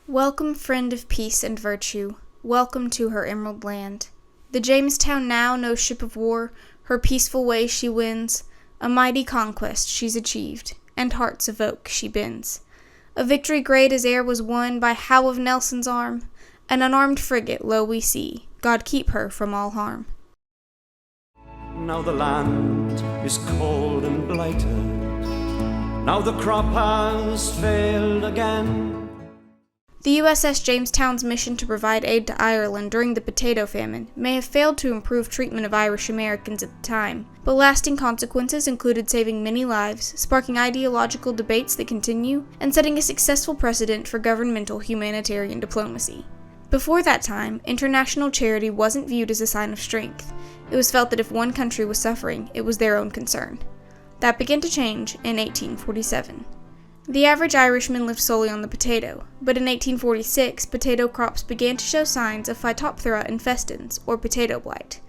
Welcome, friend of peace and virtue, welcome to her emerald land. The Jamestown now no ship of war, her peaceful way she wins, a mighty conquest she's achieved, and hearts of oak she bends. A victory great as e'er was won by Howe of Nelson's arm, an unarmed frigate lo we see, God keep her from all harm. Now the land is cold and blighted, now the crop has failed again. The USS Jamestown's mission to provide aid to Ireland during the potato famine may have failed to improve treatment of Irish Americans at the time, but lasting consequences included saving many lives, sparking ideological debates that continue, and setting a successful precedent for governmental humanitarian diplomacy. Before that time, international charity wasn't viewed as a sign of strength. It was felt that if one country was suffering, it was their own concern. That began to change in 1847. The average Irishman lived solely on the potato, but in 1846, potato crops began to show signs of Phytophthora infestans, or potato blight.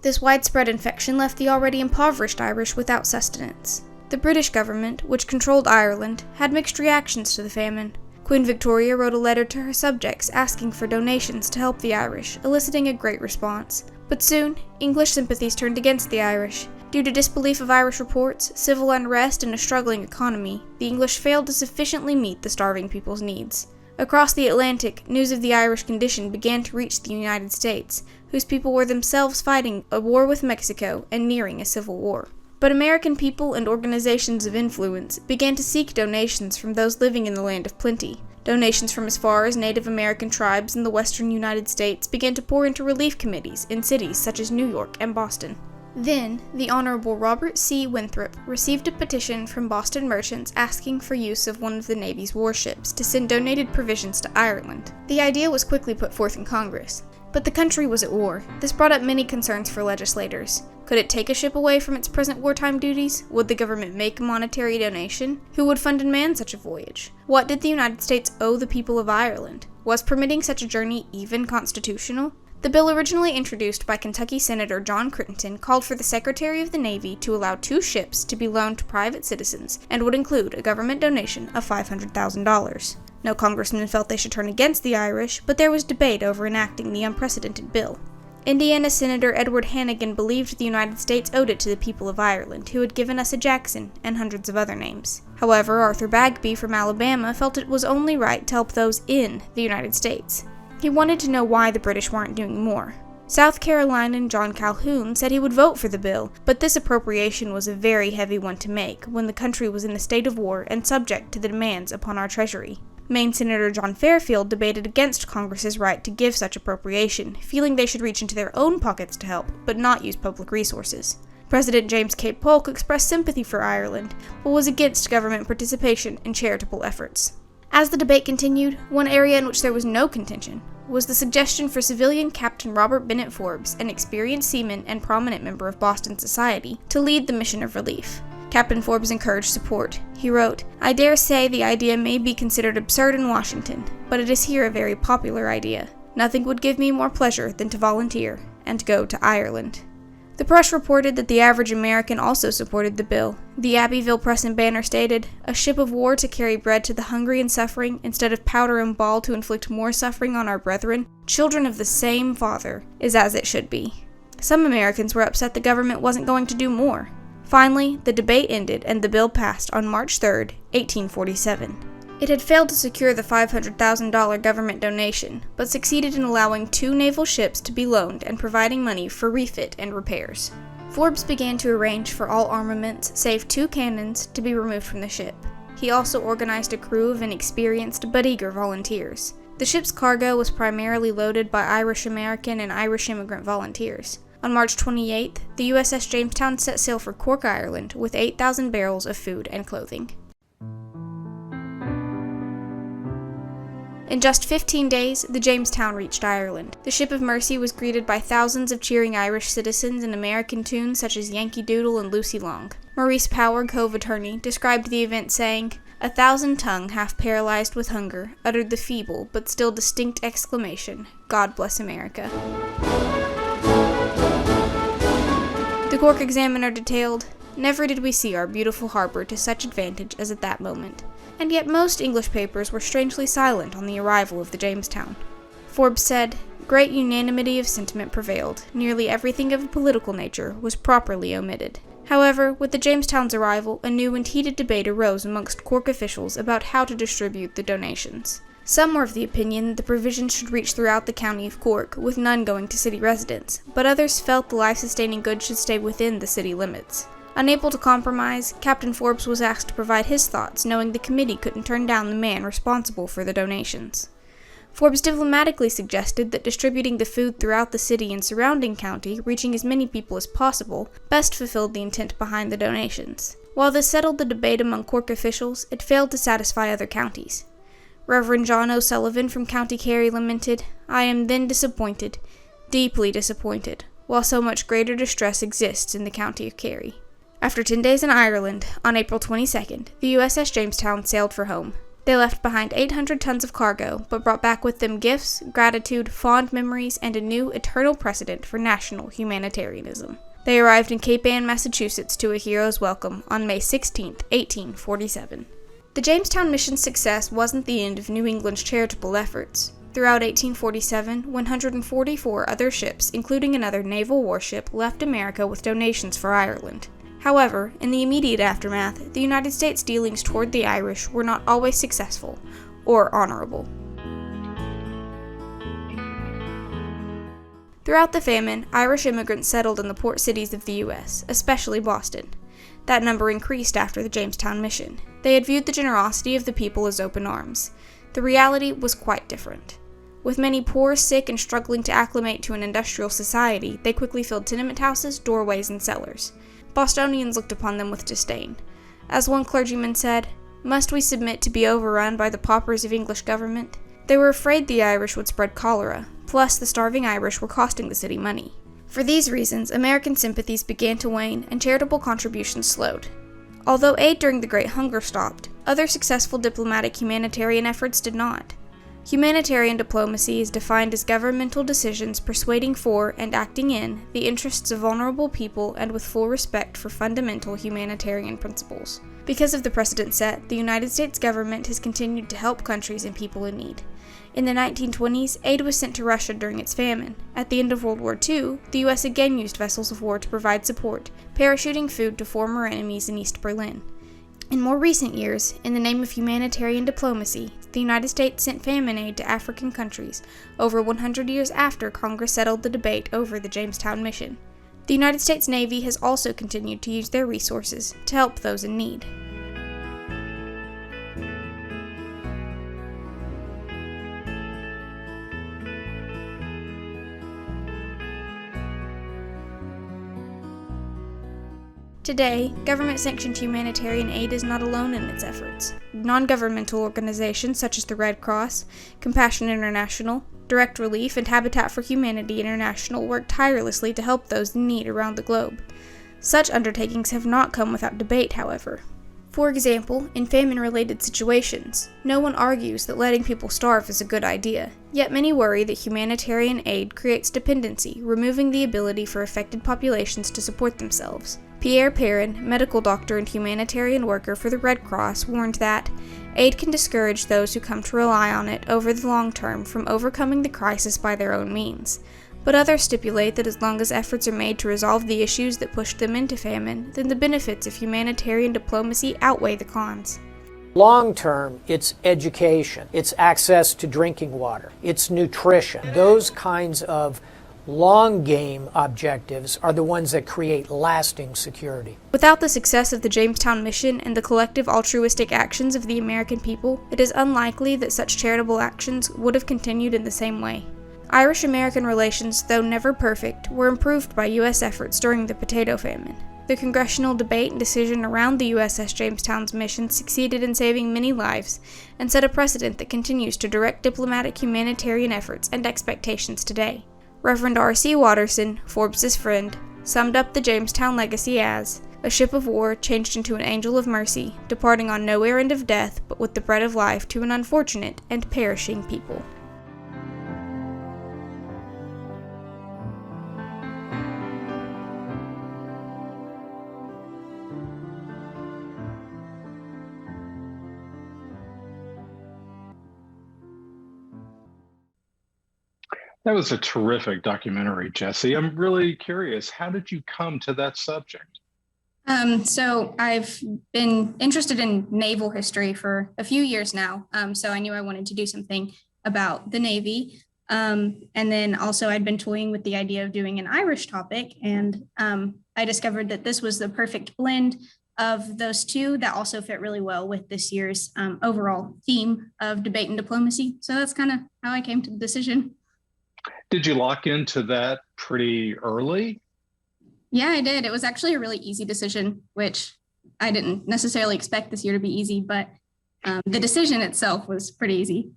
This widespread infection left the already impoverished Irish without sustenance. The British government, which controlled Ireland, had mixed reactions to the famine. Queen Victoria wrote a letter to her subjects asking for donations to help the Irish, eliciting a great response. But soon, English sympathies turned against the Irish. Due to disbelief of Irish reports, civil unrest, and a struggling economy, the English failed to sufficiently meet the starving people's needs. Across the Atlantic, news of the Irish condition began to reach the United States, whose people were themselves fighting a war with Mexico and nearing a civil war. But American people and organizations of influence began to seek donations from those living in the land of plenty. Donations from as far as Native American tribes in the western United States began to pour into relief committees in cities such as New York and Boston. Then, the Honorable Robert C. Winthrop received a petition from Boston merchants asking for use of one of the Navy's warships to send donated provisions to Ireland. The idea was quickly put forth in Congress. But the country was at war. This brought up many concerns for legislators. Could it take a ship away from its present wartime duties? Would the government make a monetary donation? Who would fund and man such a voyage? What did the United States owe the people of Ireland? Was permitting such a journey even constitutional? The bill originally introduced by Kentucky Senator John Crittenden called for the Secretary of the Navy to allow 2 ships to be loaned to private citizens and would include a government donation of $500,000. No congressman felt they should turn against the Irish, but there was debate over enacting the unprecedented bill. Indiana Senator Edward Hannigan believed the United States owed it to the people of Ireland, who had given us a Jackson and hundreds of other names. However, Arthur Bagby from Alabama felt it was only right to help those in the United States. He wanted to know why the British weren't doing more. South Carolinian John Calhoun said he would vote for the bill, but this appropriation was a very heavy one to make when the country was in a state of war and subject to the demands upon our treasury. Maine Senator John Fairfield debated against Congress's right to give such appropriation, feeling they should reach into their own pockets to help, but not use public resources. President James K. Polk expressed sympathy for Ireland, but was against government participation in charitable efforts. As the debate continued, one area in which there was no contention was the suggestion for civilian Captain Robert Bennett Forbes, an experienced seaman and prominent member of Boston society, to lead the mission of relief. Captain Forbes encouraged support. He wrote, "I dare say the idea may be considered absurd in Washington, but it is here a very popular idea. Nothing would give me more pleasure than to volunteer and go to Ireland." The press reported that the average American also supported the bill. The Abbeville Press and Banner stated, "A ship of war to carry bread to the hungry and suffering, instead of powder and ball to inflict more suffering on our brethren, children of the same Father, is as it should be." Some Americans were upset the government wasn't going to do more. Finally, the debate ended and the bill passed on March 3, 1847. It had failed to secure the $500,000 government donation, but succeeded in allowing 2 naval ships to be loaned and providing money for refit and repairs. Forbes began to arrange for all armaments, save 2 cannons, to be removed from the ship. He also organized a crew of inexperienced but eager volunteers. The ship's cargo was primarily loaded by Irish American and Irish immigrant volunteers. On March 28th, the USS Jamestown set sail for Cork, Ireland, with 8,000 barrels of food and clothing. In just 15 days, the Jamestown reached Ireland. The Ship of Mercy was greeted by thousands of cheering Irish citizens in American tunes such as Yankee Doodle and Lucy Long. Maurice Power, Cove attorney, described the event saying, "A thousand tongue, half paralyzed with hunger, uttered the feeble but still distinct exclamation, 'God bless America.'" The Cork Examiner detailed, "Never did we see our beautiful harbor to such advantage as at that moment. and yet most English papers were strangely silent on the arrival of the Jamestown. Forbes said, "Great unanimity of sentiment prevailed. Nearly everything of a political nature was properly omitted." However, with the Jamestown's arrival, a new and heated debate arose amongst Cork officials about how to distribute the donations. Some were of the opinion that the provisions should reach throughout the county of Cork, with none going to city residents, but others felt the life-sustaining goods should stay within the city limits. Unable to compromise, Captain Forbes was asked to provide his thoughts, knowing the committee couldn't turn down the man responsible for the donations. Forbes diplomatically suggested that distributing the food throughout the city and surrounding county, reaching as many people as possible, best fulfilled the intent behind the donations. While this settled the debate among Cork officials, it failed to satisfy other counties. Reverend John O'Sullivan from County Kerry lamented, "I am then disappointed, deeply disappointed, while so much greater distress exists in the county of Kerry." After 10 days in Ireland, on April 22nd, the USS Jamestown sailed for home. They left behind 800 tons of cargo, but brought back with them gifts, gratitude, fond memories, and a new, eternal precedent for national humanitarianism. They arrived in Cape Ann, Massachusetts to a hero's welcome on May 16, 1847. The Jamestown mission's success wasn't the end of New England's charitable efforts. Throughout 1847, 144 other ships, including another naval warship, left America with donations for Ireland. However, in the immediate aftermath, the United States' dealings toward the Irish were not always successful or honorable. Throughout the famine, Irish immigrants settled in the port cities of the U.S., especially Boston. That number increased after the Jamestown mission. They had viewed the generosity of the people as open arms. The reality was quite different. With many poor, sick, and struggling to acclimate to an industrial society, they quickly filled tenement houses, doorways, and cellars. Bostonians looked upon them with disdain. As one clergyman said, "Must we submit to be overrun by the paupers of English government?" They were afraid the Irish would spread cholera, plus the starving Irish were costing the city money. For these reasons, American sympathies began to wane and charitable contributions slowed. Although aid during the Great Hunger stopped, other successful diplomatic humanitarian efforts did not. Humanitarian diplomacy is defined as governmental decisions persuading for and acting in the interests of vulnerable people and with full respect for fundamental humanitarian principles. Because of the precedent set, the United States government has continued to help countries and people in need. In the 1920s, aid was sent to Russia during its famine. At the end of World War II, the U.S. again used vessels of war to provide support, parachuting food to former enemies in East Berlin. In more recent years, in the name of humanitarian diplomacy, the United States sent famine aid to African countries over 100 years after Congress settled the debate over the Jamestown mission. The United States Navy has also continued to use their resources to help those in need. Today, government-sanctioned humanitarian aid is not alone in its efforts. Non-governmental organizations such as the Red Cross, Compassion International, Direct Relief, and Habitat for Humanity International work tirelessly to help those in need around the globe. Such undertakings have not come without debate, however. For example, in famine-related situations, no one argues that letting people starve is a good idea, yet many worry that humanitarian aid creates dependency, removing the ability for affected populations to support themselves. Pierre Perrin, medical doctor and humanitarian worker for the Red Cross, warned that aid can discourage those who come to rely on it over the long term from overcoming the crisis by their own means. But others stipulate that as long as efforts are made to resolve the issues that pushed them into famine, then the benefits of humanitarian diplomacy outweigh the cons. Long term, it's education, it's access to drinking water, it's nutrition. Those kinds of long game objectives are the ones that create lasting security. Without the success of the Jamestown mission and the collective altruistic actions of the American people, it is unlikely that such charitable actions would have continued in the same way. Irish-American relations, though never perfect, were improved by U.S. efforts during the potato famine. The congressional debate and decision around the USS Jamestown's mission succeeded in saving many lives and set a precedent that continues to direct diplomatic humanitarian efforts and expectations today. Reverend R.C. Watterson, Forbes' friend, summed up the Jamestown legacy as a ship of war changed into an angel of mercy, departing on no errand of death but with the bread of life to an unfortunate and perishing people. That was a terrific documentary, Jesse. I'm really curious. How did you come to that subject? So I've been interested in naval history for a few years now. So I knew I wanted to do something about the Navy. And then also I'd been toying with the idea of doing an Irish topic. And I discovered that this was the perfect blend of those two that also fit really well with this year's overall theme of debate and diplomacy. So that's kind of how I came to the decision. Did you lock into that pretty early? Yeah, I did. It was actually a really easy decision, which I didn't necessarily expect this year to be easy, but the decision itself was pretty easy.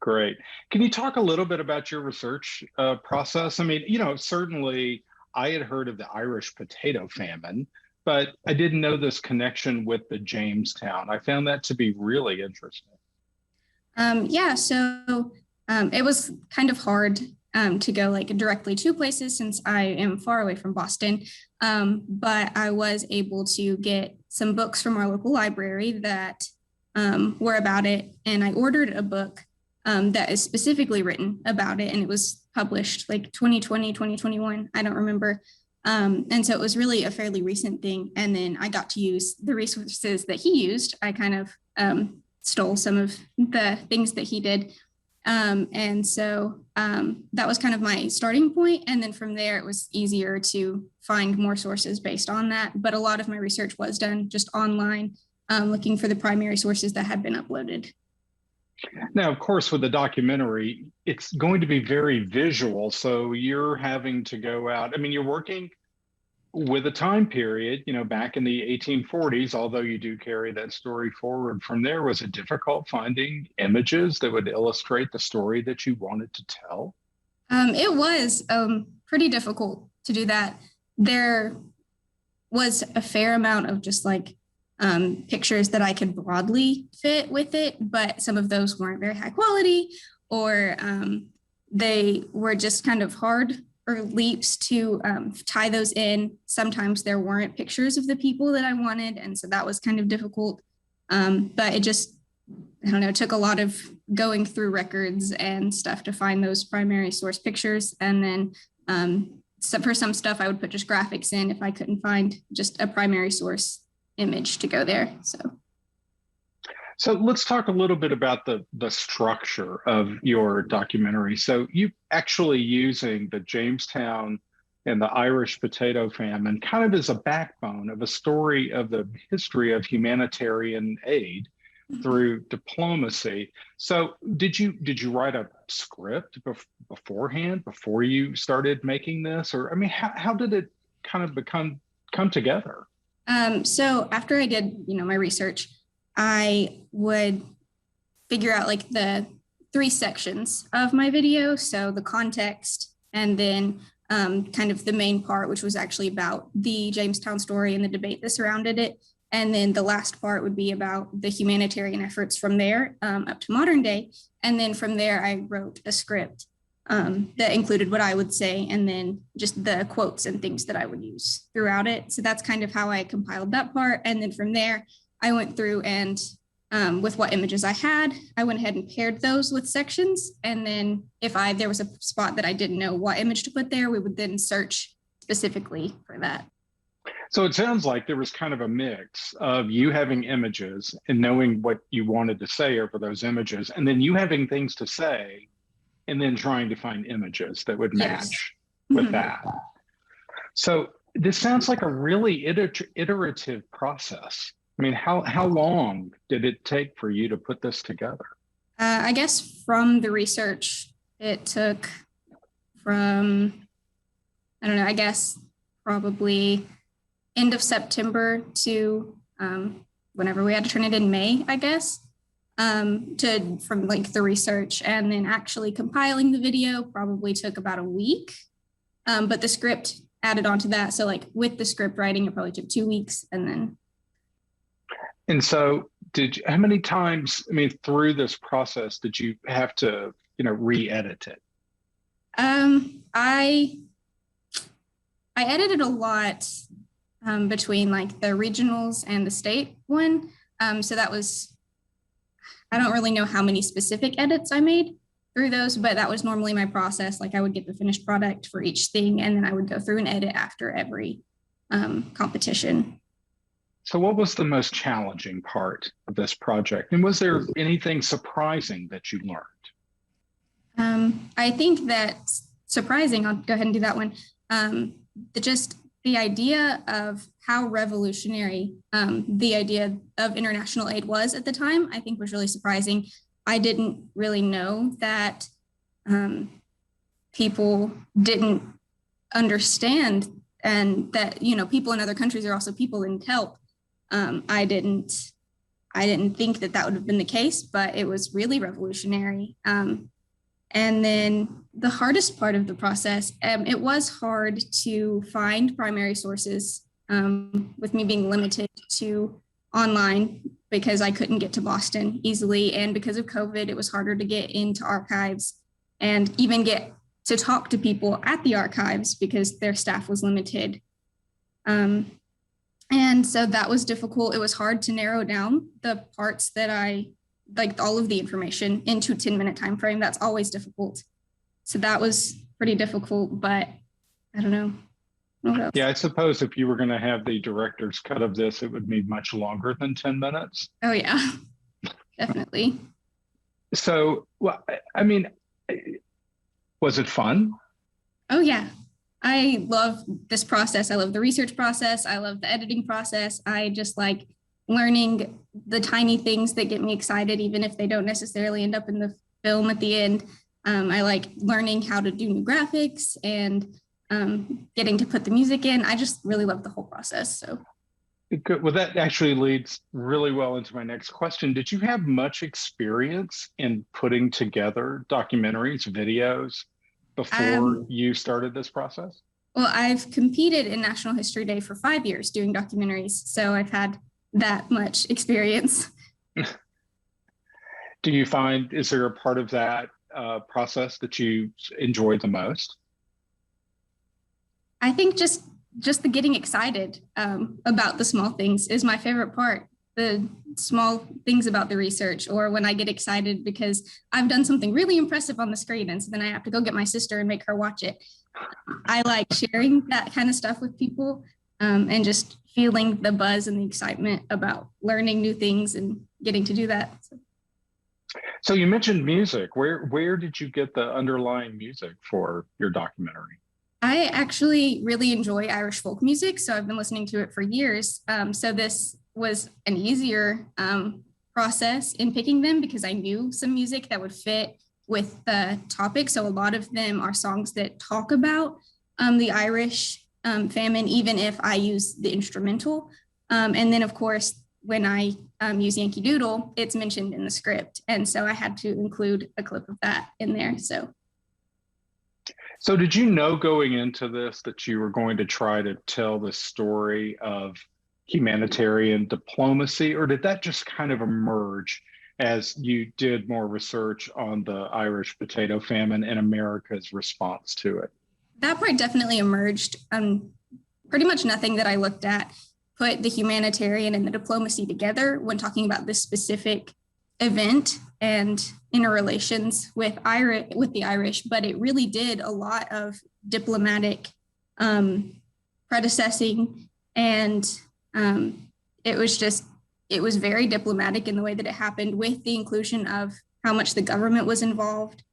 Great. Can you talk a little bit about your research process? I mean, certainly I had heard of the Irish potato famine, but I didn't know this connection with the Jamestown. I found that to be really interesting. Yeah, so it was kind of hard to go like directly to places since I am far away from Boston. But I was able to get some books from our local library that were about it. And I ordered a book that is specifically written about it. And it was published like 2020, 2021. I don't remember. And so it was really a fairly recent thing. And then I got to use the resources that he used. I kind of stole some of the things that he did. And so that was kind of my starting point. And then from there, it was easier to find more sources based on that. But a lot of my research was done just online, looking for the primary sources that had been uploaded. Now, of course, with the documentary, it's going to be very visual. So you're having to go out. I mean, you're working with a time period, back in the 1840s, although you do carry that story forward from there. Was it difficult finding images that would illustrate the story that you wanted to tell? It was pretty difficult to do that. There was a fair amount of just like pictures that I could broadly fit with it, but some of those weren't very high quality, or they were just kind of hard or leaps to tie those in. Sometimes there weren't pictures of the people that I wanted, and so that was kind of difficult. But it just, I don't know, took a lot of going through records and stuff to find those primary source pictures. And then so for some stuff, I would put just graphics in if I couldn't find just a primary source image to go there. So let's talk a little bit about the structure of your documentary. So you actually using the Jamestown and the Irish potato famine kind of as a backbone of a story of the history of humanitarian aid through diplomacy. So did you write a script beforehand before you started making this? Or I mean, how did it kind of come together? So after I did, my research, I would figure out like the three sections of my video. So the context, and then kind of the main part, which was actually about the Jamestown story and the debate that surrounded it. And then the last part would be about the humanitarian efforts from there up to modern day. And then from there, I wrote a script that included what I would say, and then just the quotes and things that I would use throughout it. So that's kind of how I compiled that part. And then from there, I went through and with what images I had, I went ahead and paired those with sections. And then if there was a spot that I didn't know what image to put there, we would then search specifically for that. So it sounds like there was kind of a mix of you having images and knowing what you wanted to say over those images, and then you having things to say and then trying to find images that would match with that. So this sounds like a really iterative process. I mean, how long did it take for you to put this together? I guess from the research, it took from, I don't know, I guess probably end of September to whenever we had to turn it in May, I guess, from like the research, and then actually compiling the video probably took about a week. But the script added on to that. So like with the script writing, it probably took 2 weeks, and then. And so how many times, I mean, through this process, did you have to, re-edit it? I edited a lot between like the regionals and the state one. So that was, I don't really know how many specific edits I made, through those, but that was normally my process. Like I would get the finished product for each thing, and then I would go through and edit after every competition. So what was the most challenging part of this project? And was there anything surprising that you learned? I think that surprising, I'll go ahead and do that one. The idea of how revolutionary the idea of international aid was at the time, I think was really surprising. I didn't really know that people didn't understand, and that, you know, people in other countries are also people and help. I didn't think that that would have been the case, but it was really revolutionary. And then the hardest part of the process, it was hard to find primary sources with me being limited to online because I couldn't get to Boston easily. And because of COVID, it was harder to get into archives and even get to talk to people at the archives because their staff was limited. And so that was difficult. It was hard to narrow down the parts that I like, all of the information into a 10-minute time frame. That's always difficult. So that was pretty difficult, but I don't know. Yeah, I suppose if you were going to have the director's cut of this, it would be much longer than 10 minutes. Oh, yeah, definitely. So, well, I mean, was it fun? Oh, yeah. I love this process. I love the research process. I love the editing process. I just like learning the tiny things that get me excited, even if they don't necessarily end up in the film at the end. I like learning how to do new graphics and getting to put the music in. I just really love the whole process. So. Good. Well, that actually leads really well into my next question. Did you have much experience in putting together documentaries, videos before you started this process? Well, I've competed in National History Day for 5 years doing documentaries, so I've had that much experience. Do you find, is there a part of that process that you enjoy the most? I think just the getting excited about the small things is my favorite part. The small things about the research, or when I get excited because I've done something really impressive on the screen, and so then I have to go get my sister and make her watch it. I like sharing that kind of stuff with people and just feeling the buzz and the excitement about learning new things and getting to do that. So you mentioned music. Where did you get the underlying music for your documentary? I actually really enjoy Irish folk music, so I've been listening to it for years. So this was an easier process in picking them because I knew some music that would fit with the topic. So a lot of them are songs that talk about the Irish famine, even if I use the instrumental. And then, of course, when I use Yankee Doodle, it's mentioned in the script. And so I had to include a clip of that in there. So did you know going into this that you were going to try to tell the story of humanitarian diplomacy, or did that just kind of emerge as you did more research on the Irish potato famine and America's response to it? That part definitely emerged. Pretty much nothing that I looked at put the humanitarian and the diplomacy together when talking about this specific event and interrelations with the Irish, but it really did a lot of diplomatic predecessing, and it was very diplomatic in the way that it happened, with the inclusion of how much the government was involved.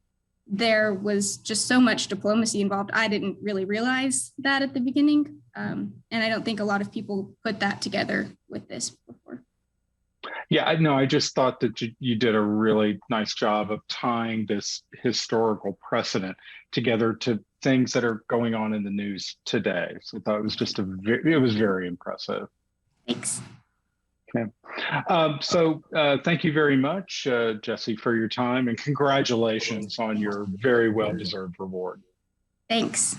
There was just so much diplomacy involved. I didn't really realize that at the beginning, and I don't think a lot of people put that together with this before. Yeah, I know. I just thought that you did a really nice job of tying this historical precedent together to things that are going on in the news today. So I thought it was just it was very impressive. Thanks. Okay. Thank you very much, Jessie, for your time, and congratulations on your very well-deserved reward. Thanks.